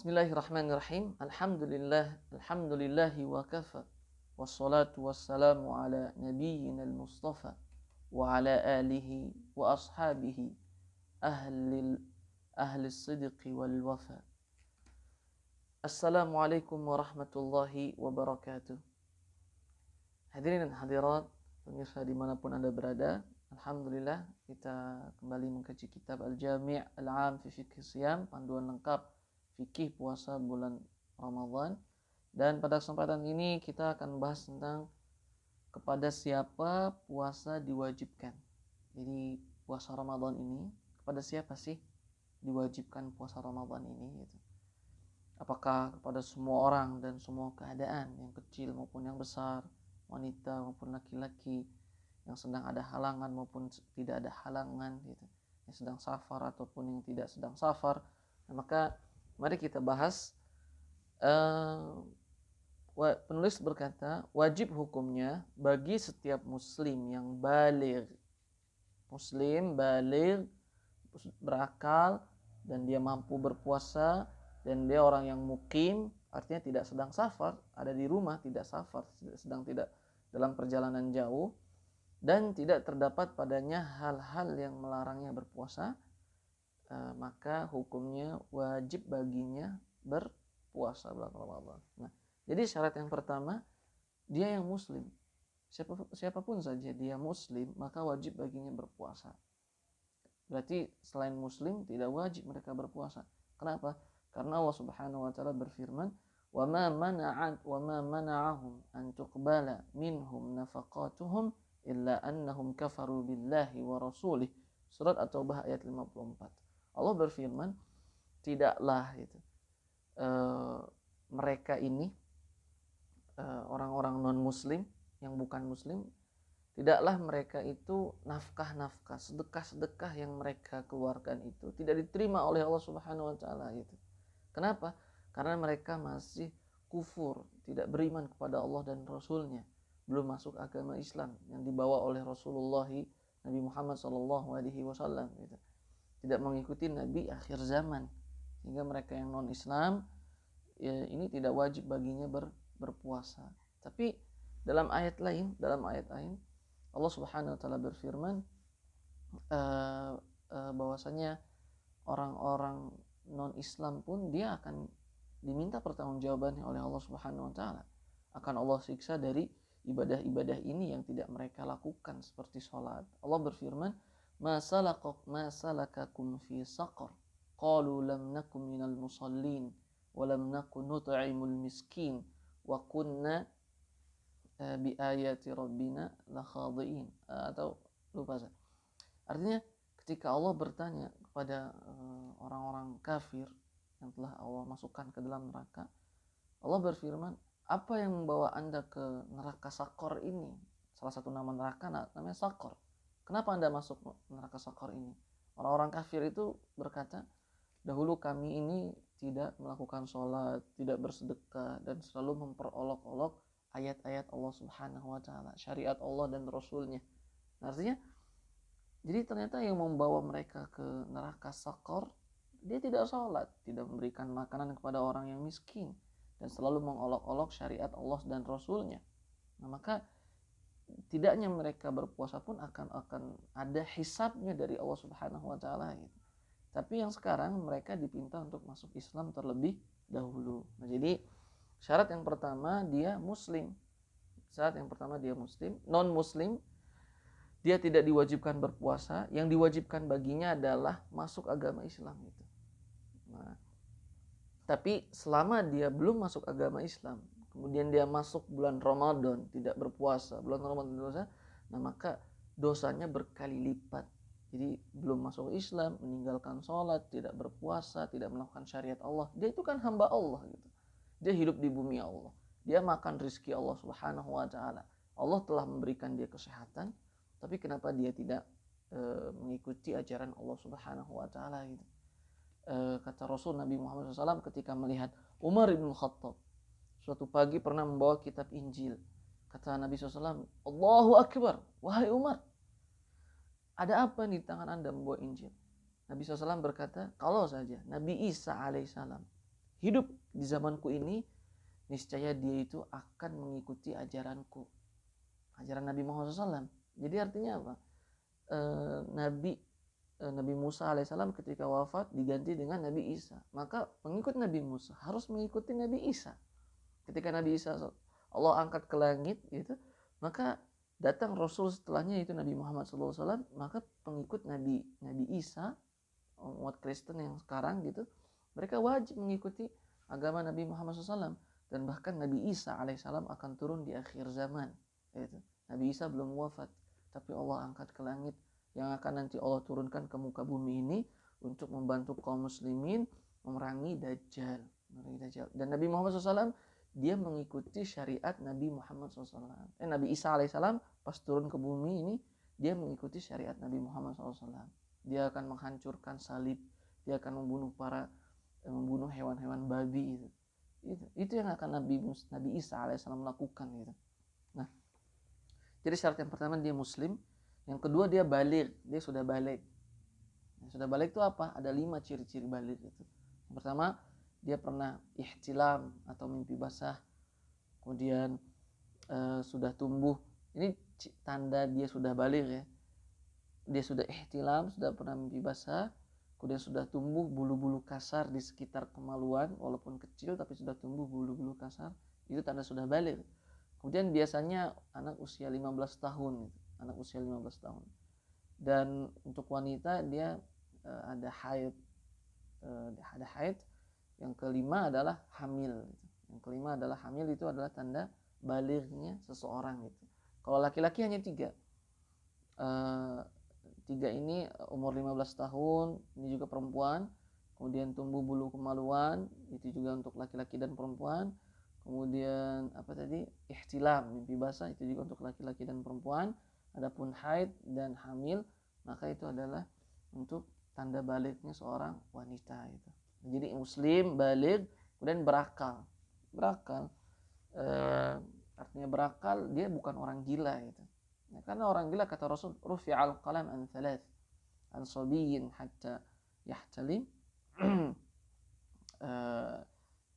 Bismillahirrahmanirrahim. Alhamdulillahi wa kafa. Wassalatu wassalamu ala nabiyyina al-mustafa wa ala alihi wa ashabihi ahli sidqi wal wafa. Assalamualaikum warahmatullahi wabarakatuh. Hadirin dan hadirat, pemirsa dimanapun Anda berada, alhamdulillah kita kembali mengkaji kitab Al-Jami' Al-'Am fi Fiqh Siyam, panduan lengkap fikih puasa bulan Ramadan. Dan pada kesempatan ini kita akan bahas tentang kepada siapa puasa diwajibkan. Jadi puasa Ramadan ini kepada siapa sih diwajibkan puasa Ramadan ini gitu. Apakah kepada semua orang dan semua keadaan, yang kecil maupun yang besar, wanita maupun laki-laki, yang sedang ada halangan maupun tidak ada halangan gitu, yang sedang safar ataupun yang tidak sedang safar. Nah, maka mari kita bahas. Penulis berkata, wajib hukumnya bagi setiap muslim yang baligh, berakal, dan dia mampu berpuasa, dan dia orang yang mukim, artinya tidak sedang safar, ada di rumah, tidak safar, sedang tidak dalam perjalanan jauh, dan tidak terdapat padanya hal-hal yang melarangnya berpuasa, maka hukumnya wajib baginya berpuasa bulan Ramadan. Nah, jadi syarat yang pertama, dia yang muslim. Siapapun saja dia muslim, maka wajib baginya berpuasa. Berarti selain muslim tidak wajib mereka berpuasa. Kenapa? Karena Allah Subhanahu wa taala berfirman, "Wa ma mana'ahum an tuqbala minhum nafaqatuhum illa annahum kafaru billahi wa rasulih." Surat At-Taubah ayat 54. Allah berfirman, tidaklah mereka ini orang-orang non-muslim yang bukan muslim, tidaklah mereka itu nafkah-nafkah, sedekah-sedekah yang mereka keluarkan itu tidak diterima oleh Allah Subhanahu wa taala gitu. Kenapa? Karena mereka masih kufur, tidak beriman kepada Allah dan Rasulnya, belum masuk agama Islam yang dibawa oleh Rasulullah Nabi Muhammad SAW gitu. Tidak mengikuti Nabi akhir zaman, sehingga mereka yang non-Islam ini tidak wajib baginya berpuasa. Tapi dalam ayat lain Allah Subhanahu wa taala berfirman bahwasanya orang-orang non-Islam pun dia akan diminta pertanggungjawabannya oleh Allah Subhanahu wa taala. Akan Allah siksa dari ibadah-ibadah ini yang tidak mereka lakukan seperti sholat. Allah berfirman, "Ma salakakum fi saqar? Qalu lam nakum minal musallin wa lam nakun nut'imul miskin wa kunna bi ayati rabbina la khadiin." Atau lupa saya. Artinya ketika Allah bertanya kepada orang-orang kafir yang telah Allah masukkan ke dalam neraka, Allah berfirman, apa yang membawa Anda ke neraka Sakor ini? Salah satu nama neraka namanya Sakor. Kenapa Anda masuk neraka Sakor ini? Orang-orang kafir itu berkata, dahulu kami ini tidak melakukan sholat, tidak bersedekah, dan selalu memperolok-olok ayat-ayat Allah Subhanahu wa taala, syariat Allah dan Rasulnya. Artinya, jadi ternyata yang membawa mereka ke neraka Sakor, dia tidak sholat, tidak memberikan makanan kepada orang yang miskin, dan selalu mengolok-olok syariat Allah dan Rasulnya. Nah, maka tidaknya mereka berpuasa pun akan ada hisabnya dari Allah Subhanahu wa taala gitu. Tapi yang sekarang mereka dipinta untuk masuk Islam terlebih dahulu. Nah, jadi syarat yang pertama dia muslim. Non-muslim dia tidak diwajibkan berpuasa, yang diwajibkan baginya adalah masuk agama Islam gitu. Nah, tapi selama dia belum masuk agama Islam, kemudian dia masuk bulan Ramadan tidak berpuasa, nah maka dosanya berkali lipat. Jadi belum masuk Islam, meninggalkan sholat, tidak berpuasa, tidak melakukan syariat Allah, dia itu kan hamba Allah gitu. Dia hidup di bumi Allah, dia makan rizki Allah Subhanahu wa taala. Allah telah memberikan dia kesehatan, tapi kenapa dia tidak mengikuti ajaran Allah Subhanahu wa taala gitu. Kata Rasul Nabi Muhammad SAW ketika melihat Umar bin Khattab suatu pagi pernah membawa kitab Injil. Kata Nabi SAW, Allahu Akbar, wahai Umar, ada apa di tangan Anda membawa Injil? Nabi SAW berkata, kalau saja Nabi Isa alaihissalam hidup di zamanku ini, niscaya dia itu akan mengikuti ajaranku, ajaran Nabi Muhammad SAW. Jadi artinya apa? Nabi Musa alaihissalam ketika wafat diganti dengan Nabi Isa. Maka pengikut Nabi Musa harus mengikuti Nabi Isa. Ketika Nabi Isa Allah angkat ke langit gitu, maka datang Rasul setelahnya itu Nabi Muhammad SAW. Maka pengikut Nabi Isa, umat Kristen yang sekarang gitu, mereka wajib mengikuti agama Nabi Muhammad SAW. Dan bahkan Nabi Isa alaihissalam akan turun di akhir zaman gitu. Nabi Isa belum wafat, tapi Allah angkat ke langit, yang akan nanti Allah turunkan ke muka bumi ini untuk membantu kaum muslimin memerangi Dajjal. Dan Nabi Muhammad SAW dia mengikuti syariat Nabi Muhammad SAW. Nabi Isa alaihissalam pas turun ke bumi ini dia mengikuti syariat Nabi Muhammad SAW. Dia akan menghancurkan salib, dia akan membunuh hewan-hewan babi itu yang akan Nabi Isa alaihissalam lakukan gitu. Nah, jadi syarat yang pertama dia muslim. Yang kedua dia baligh, dia sudah balik. Sudah balik itu apa? Ada 5 ciri-ciri balik itu. Yang pertama, dia pernah ihtilam atau mimpi basah. Kemudian sudah tumbuh. Ini tanda dia sudah balik ya. Dia sudah ihtilam, sudah pernah mimpi basah. Kemudian sudah tumbuh bulu-bulu kasar di sekitar kemaluan, walaupun kecil tapi sudah tumbuh bulu-bulu kasar. Itu tanda sudah balik. Kemudian biasanya anak usia 15 tahun gitu. Anak usia 15 tahun. Dan untuk wanita dia ada haid. Ada haid. Yang kelima adalah hamil. Yang kelima adalah hamil, itu adalah tanda balighnya seseorang gitu. Kalau laki-laki hanya 3. 3 ini umur 15 tahun, ini juga perempuan. Kemudian tumbuh bulu kemaluan, itu juga untuk laki-laki dan perempuan. Kemudian ihtilam, mimpi basah, itu juga untuk laki-laki dan perempuan. Adapun haid dan hamil, maka itu adalah untuk tanda balighnya seorang wanita itu. Jadi muslim, baligh, kemudian berakal. Artinya berakal, dia bukan orang gila gitu. Nah, karena orang gila kata Rasul, rufi'al qalam an 3, an sabiyyin hatta yahtalim,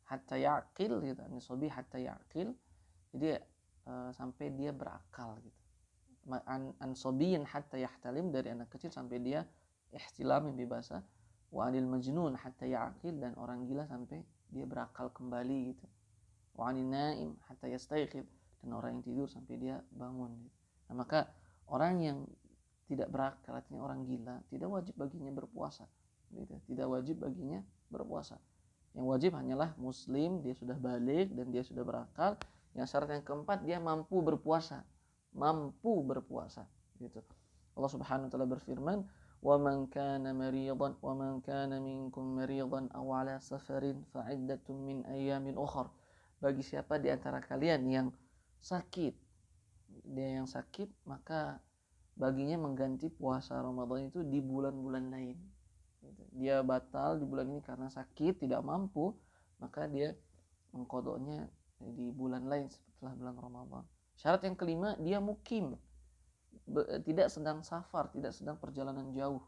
hatta yaqil gitu, an sabi hatta yaqil. Jadi sampai dia berakal gitu. An sabiyin hatta yahtalim, dari anak kecil sampai dia ihtilam, mimpi basah. Wa anil majnun hatta ya'qil, dan orang gila sampai dia berakal kembali gitu. Wa anil naim hatta yastayqid, dan orang yang tidur sampai dia bangun gitu. Nah, maka orang yang tidak berakal, artinya orang gila, tidak wajib baginya berpuasa gitu. Tidak wajib baginya berpuasa. Yang wajib hanyalah muslim, dia sudah balik dan dia sudah berakal. Yang syarat yang keempat, dia mampu berpuasa gitu. Allah Subhanahu wa taala berfirman, "Wa man kana maridan wa man kana minkum maridan aw ala safarin fa iddatun min ayyamin ukhra." Bagi siapa di antara kalian yang sakit, maka baginya mengganti puasa Ramadan itu di bulan-bulan lain. Dia batal di bulan ini karena sakit, tidak mampu, maka dia mengqadanya di bulan lain setelah bulan Ramadan. Syarat yang kelima, dia mukim, tidak sedang safar, tidak sedang perjalanan jauh.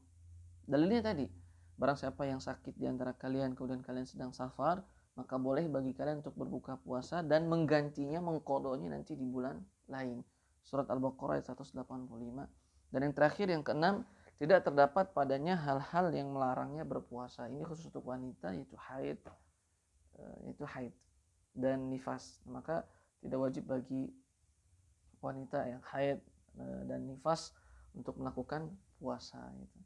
Dalilnya tadi, barang siapa yang sakit di antara kalian kemudian kalian sedang safar, maka boleh bagi kalian untuk berbuka puasa dan menggantinya, mengqadanya nanti di bulan lain. Surat Al-Baqarah ayat 185. Dan yang terakhir, yang keenam, tidak terdapat padanya hal-hal yang melarangnya berpuasa. Ini khusus untuk wanita, yaitu haid dan nifas. Maka tidak wajib bagi wanita yang haid dan nifas untuk melakukan puasa gitu.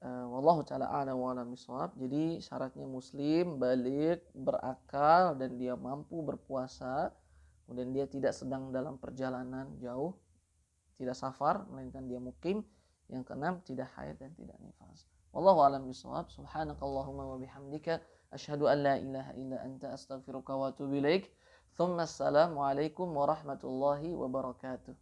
Wallahu taala a'lam wa a'lam bishawab. Jadi syaratnya muslim, baligh, berakal, dan dia mampu berpuasa. Kemudian dia tidak sedang dalam perjalanan jauh, tidak safar, melainkan dia mukim. Yang keenam, tidak haid dan tidak nifas. Wallahu a'lam bishawab. Subhanakallahumma wa bihamdika asyhadu an la ilaha illa anta astaghfiruka wa atubu ilaik. Assalamualaikum warahmatullahi wabarakatuh.